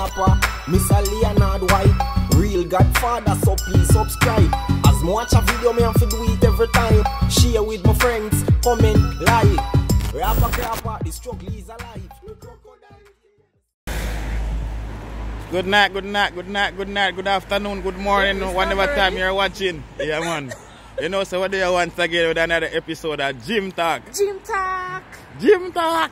Crawpa, Mr. Leonard White, real Godfather, so please subscribe. As me watch a video, me have to do it every time. Share with my friends, comment, like. Rawpa Crawpa, the struggle is alive. Good night, good night, good night, good night, good afternoon, good morning, whatever time you're watching. Yeah, man. You know, so what do you want again with another episode of Gym Talk? Gym Talk! Gym Talk!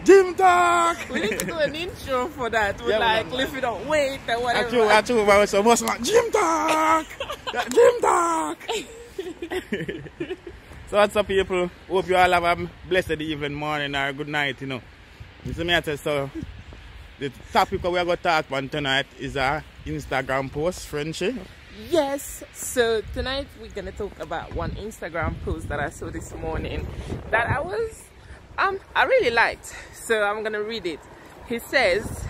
Gym Talk! We need to do an intro for that. We like lift it up, weight and whatever. I true, but so much like Gym Talk! Gym Talk! So what's up, people? Hope you all have a blessed evening, morning, or good night, you know. You see me, so the topic we are going to talk about tonight is our Instagram post, Frenchy. Yes, so tonight we're going to talk about one Instagram post that I saw this morning that I really liked. So I'm going to read it. He says,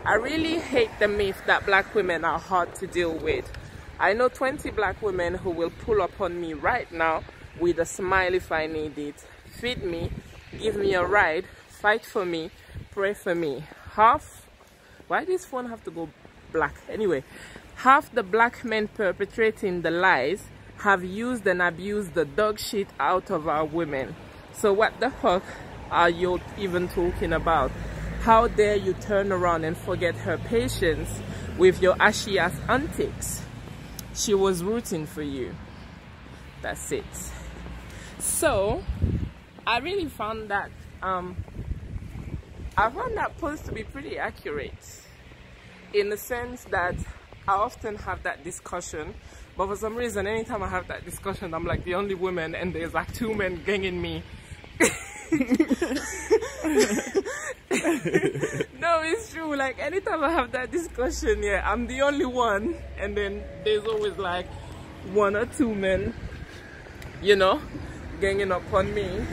I really hate the myth that black women are hard to deal with. I know 20 black women who will pull up on me right now with a smile if I need it. Feed me, give me a ride, fight for me, pray for me. Why does this phone have to go black? Anyway, half the black men perpetrating the lies have used and abused the dog shit out of our women. So what the fuck are you even talking about? How dare you turn around and forget her patience with your ashy ass antics? She was rooting for you. That's it. So I really found that post to be pretty accurate, in the sense that I often have that discussion, but for some reason anytime I have that discussion I'm like the only woman and there's like two men ganging me. No, it's true. Like anytime I have that discussion, yeah, I'm the only one, and then there's always like one or two men, you know, ganging up on me,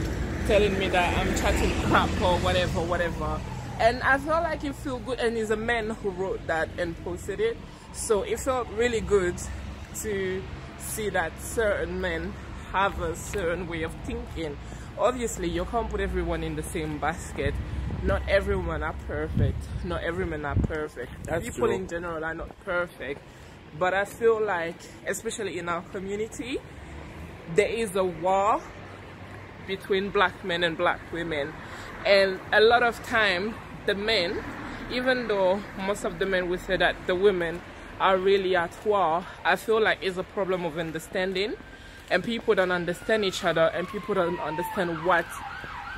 telling me that I'm chatting crap or whatever. And I felt like it felt good, and it's a man who wrote that and posted it, so it felt really good to see that certain men have a certain way of thinking. Obviously you can't put everyone in the same basket. Not everyone are perfect. Not every man are perfect. That's People true. In general are not perfect, but I feel like, especially in our community, there is a war between black men and black women, and a lot of time the men, even though most of the men will say that the women are really at war, I feel like it's a problem of understanding, and people don't understand each other, and people don't understand what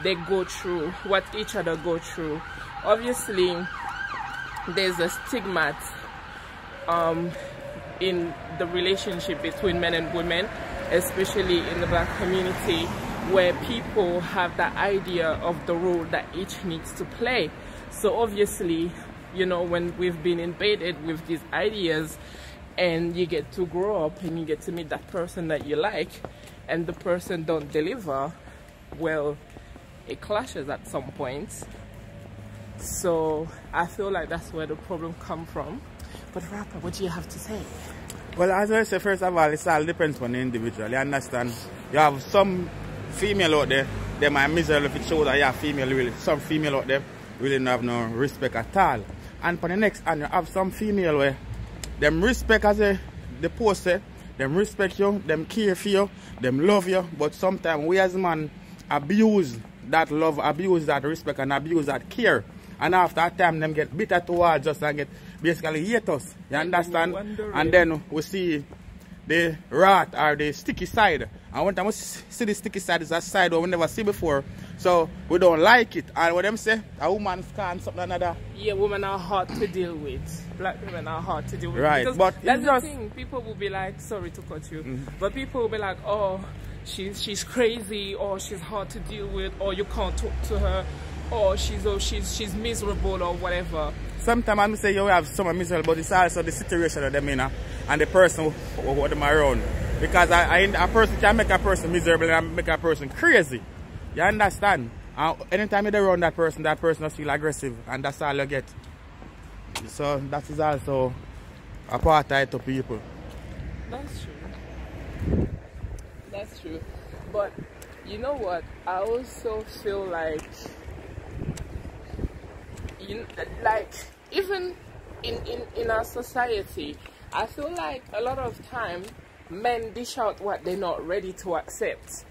they go through, what each other go through. Obviously there's a stigma in the relationship between men and women, especially in the black community, where people have that idea of the role that each needs to play. So obviously, you know, when we've been invaded with these ideas and you get to grow up and you get to meet that person that you like, and the person don't deliver, well, it clashes at some point. So I feel like that's where the problem comes from. But Rawpa, what do you have to say? Well, as I say, first of all, it all depends on the individual. You understand? You have some female out there, they might miserable if it shows that you are female, really. Some female out there really don't have no respect at all. And for the next hand, you have some female where them respect, as the post say, them respect you, them care for you, them love you, but sometimes we as man abuse that love, abuse that respect, and abuse that care. And after that time, them get bitter towards us and get basically hate us. You understand? And then we see the rat or the sticky side. And one time we see the sticky side is a side that we never see before. So we don't like it. And what them say, a woman can something another. Yeah, women are hard to deal with. Black women are hard to deal with. Right. Because but that's the thing. People will be like, sorry to cut you, but people will be like, oh, she's crazy, or she's hard to deal with, or you can't talk to her, or she's miserable or whatever. Sometimes I say you have someone miserable, but it's also the situation of them in and the person who them around. Because a person can make a person miserable and make a person crazy. You understand? Anytime you're around that person will feel aggressive, and that's all you get. So that is also a part of it to people. That's true. That's true. But you know what? I also feel like like even in our society, I feel like a lot of time men dish out what they're not ready to accept,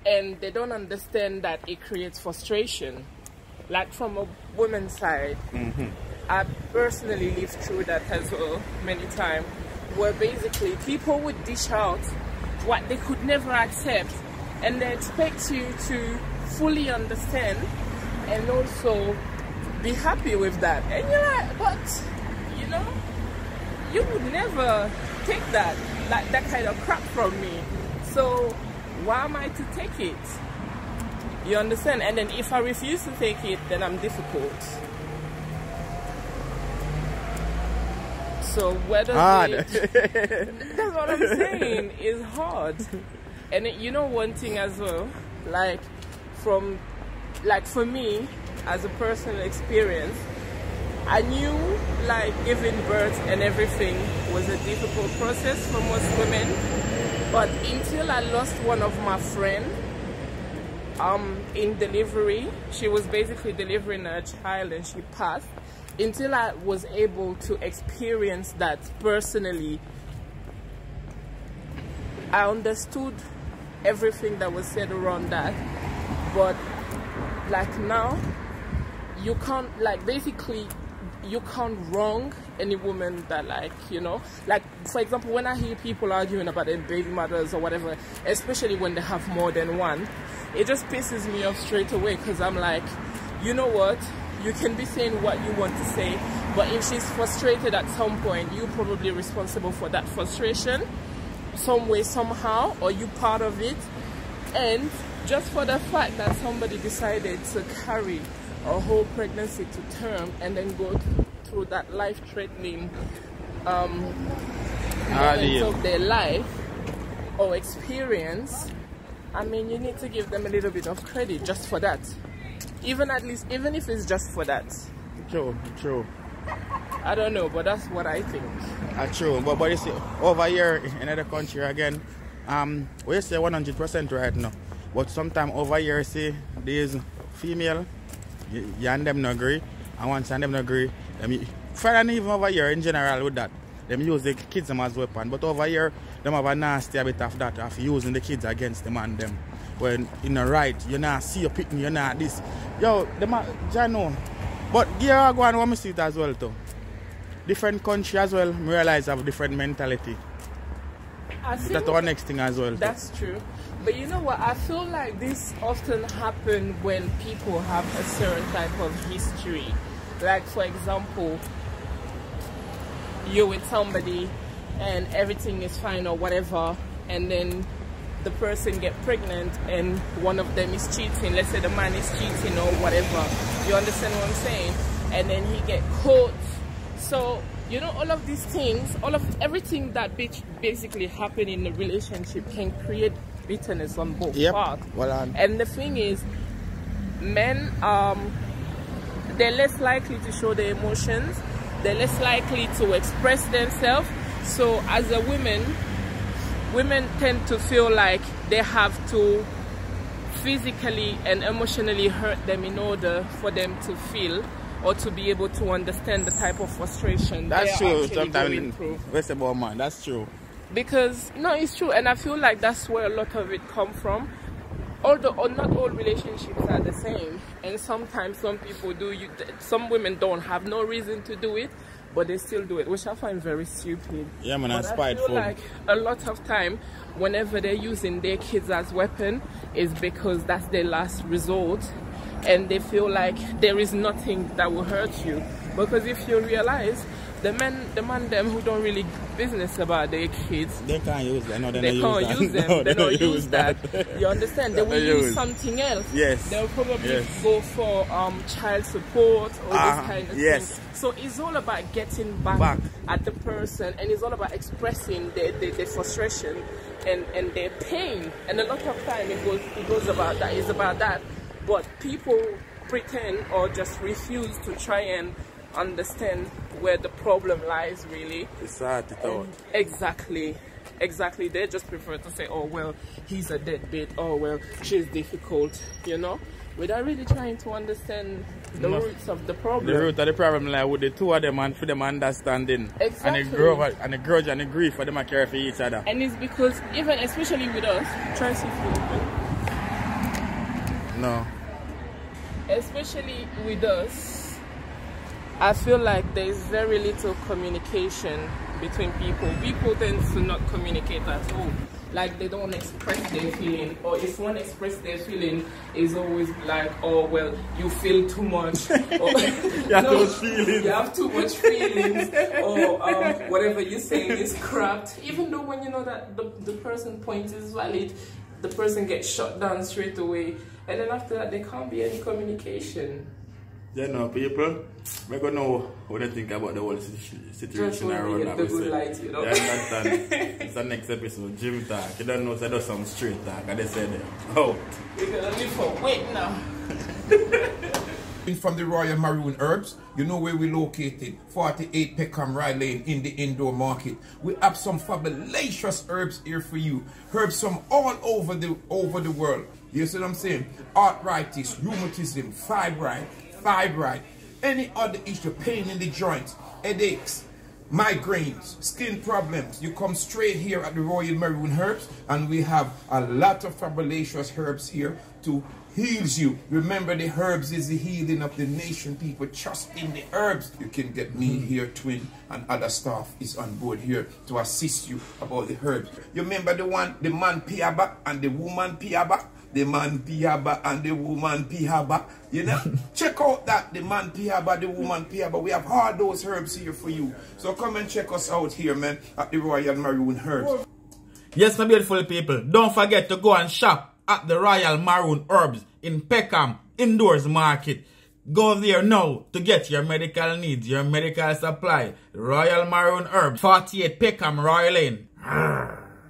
and they don't understand that it creates frustration. Like from a woman's side, I personally lived through that as well many times, where basically people would dish out what they could never accept, and they expect you to fully understand and also be happy with that. And you're like, but you know, you would never take that, like that kind of crap from me. So why am I to take it? You understand? And then if I refuse to take it, then I'm difficult. So whether that's what I'm saying, is hard. And you know one thing as well, like for me as a personal experience, I knew like giving birth and everything was a difficult process for most women, but until I lost one of my friends in delivery, she was basically delivering a child and she passed. Until I was able to experience that personally, I understood everything that was said around that. But like now, you can't, like basically you can't wrong any woman that, like, you know, like for example, when I hear people arguing about their baby mothers or whatever, especially when they have more than one, it just pisses me off straight away, because I'm like, you know what, you can be saying what you want to say, but if she's frustrated at some point, you're probably responsible for that frustration some way, somehow, or you part of it. And just for the fact that somebody decided to carry a whole pregnancy to term and then go through that life-threatening moment of their life or experience, I mean, you need to give them a little bit of credit just for that. Even if it's just for that. True. I don't know, but that's what I think. True, but you see, over here in other country again, we say 100% right now. But sometimes over here, see, there's female, you and them not agree, and once and them not agree, and even over here in general with that, them use the kids as weapon. But over here, them have a nasty bit of that, of using the kids against them and them. When in the right, you not see your picking, you not this. Yo, them I know. But here I go and want me see it as well too. Different country as well, me realize have different mentality. That's our next thing as well. That's true. But you know what, I feel like this often happens when people have a certain type of history. Like for example, you're with somebody and everything is fine or whatever, and then the person get pregnant and one of them is cheating. Let's say the man is cheating or whatever. You understand what I'm saying? And then he get caught. So you know, all of these things, everything that basically happen in the relationship can create bitterness on both parts. And the thing is, men they're less likely to show their emotions. They're less likely to express themselves. So as a women tend to feel like they have to physically and emotionally hurt them in order for them to feel or to be able to understand the type of frustration that's true. Sometimes what's about man, that's true. Because no, it's true, and I feel like that's where a lot of it come from. Although not all relationships are the same, and sometimes some people do. Some women don't have no reason to do it, but they still do it, which I find very stupid. Yeah, man, that's spiteful. I feel like a lot of time, whenever they're using their kids as weapon, is because that's their last resort, and they feel like there is nothing that will hurt you. Because if you realize, the man them who don't really business about their kids, they can't use them. No, they can't use them. They don't use that. You understand? They will use something else. Yes. They'll probably go for child support or this kind of thing. So it's all about getting back at the person, and it's all about expressing their frustration and their pain. And a lot of time it goes about that. It's about that. But people pretend or just refuse to try and understand where the problem lies, really. It's hard to talk. Exactly. They just prefer to say, oh well, he's a deadbeat, oh well, she's difficult, you know. without really trying to understand the roots of the problem. The root of the problem like with the two of them and for them understanding. Exactly. And the grudge and the grief for them to care for each other. And it's because even especially with us, try to see if you open. No. Especially with us, I feel like there is very little communication between people. People tend to not communicate at all. Like they don't express their feeling, or if one expresses their feeling, is always like, oh well, you feel too much, or you have those feelings. You have too much feelings, or whatever you're saying is corrupt. Even though when you know that the person's point is valid, the person gets shut down straight away, and then after that there can't be any communication. You know, people, we're going to know what they think about the whole situation around that. The good light, you know. You understand? It's the next episode, Gym Talk. You don't know, so I do some straight talk, and they said, oh. We're going to live for wait now. From the Royal Maroon Herbs, you know where we're located, 48 Peckham Rye Lane in the indoor market. We have some fabulous herbs here for you. Herbs from all over the world. You see what I'm saying? Arthritis, rheumatism, fibroid, any other issue, pain in the joints, headaches, migraines, skin problems. You come straight here at the Royal Maroon Herbs, and we have a lot of fabulous herbs here to heals you. Remember, the herbs is the healing of the nation. People trust in the herbs. You can get me here, Twin, and other staff is on board here to assist you about the herbs. You remember the man Piaba and the woman Piaba? The man Piaba and the woman Piaba. You know? Check out that, the man Piaba, the woman Piaba. We have all those herbs here for you. So come and check us out here, man, at the Royal Maroon Herbs. Yes, my beautiful people, don't forget to go and shop at the Royal Maroon Herbs in Peckham Indoors Market. Go there now to get your medical needs, your medical supply. Royal Maroon Herbs, 48 Peckham Rye Lane.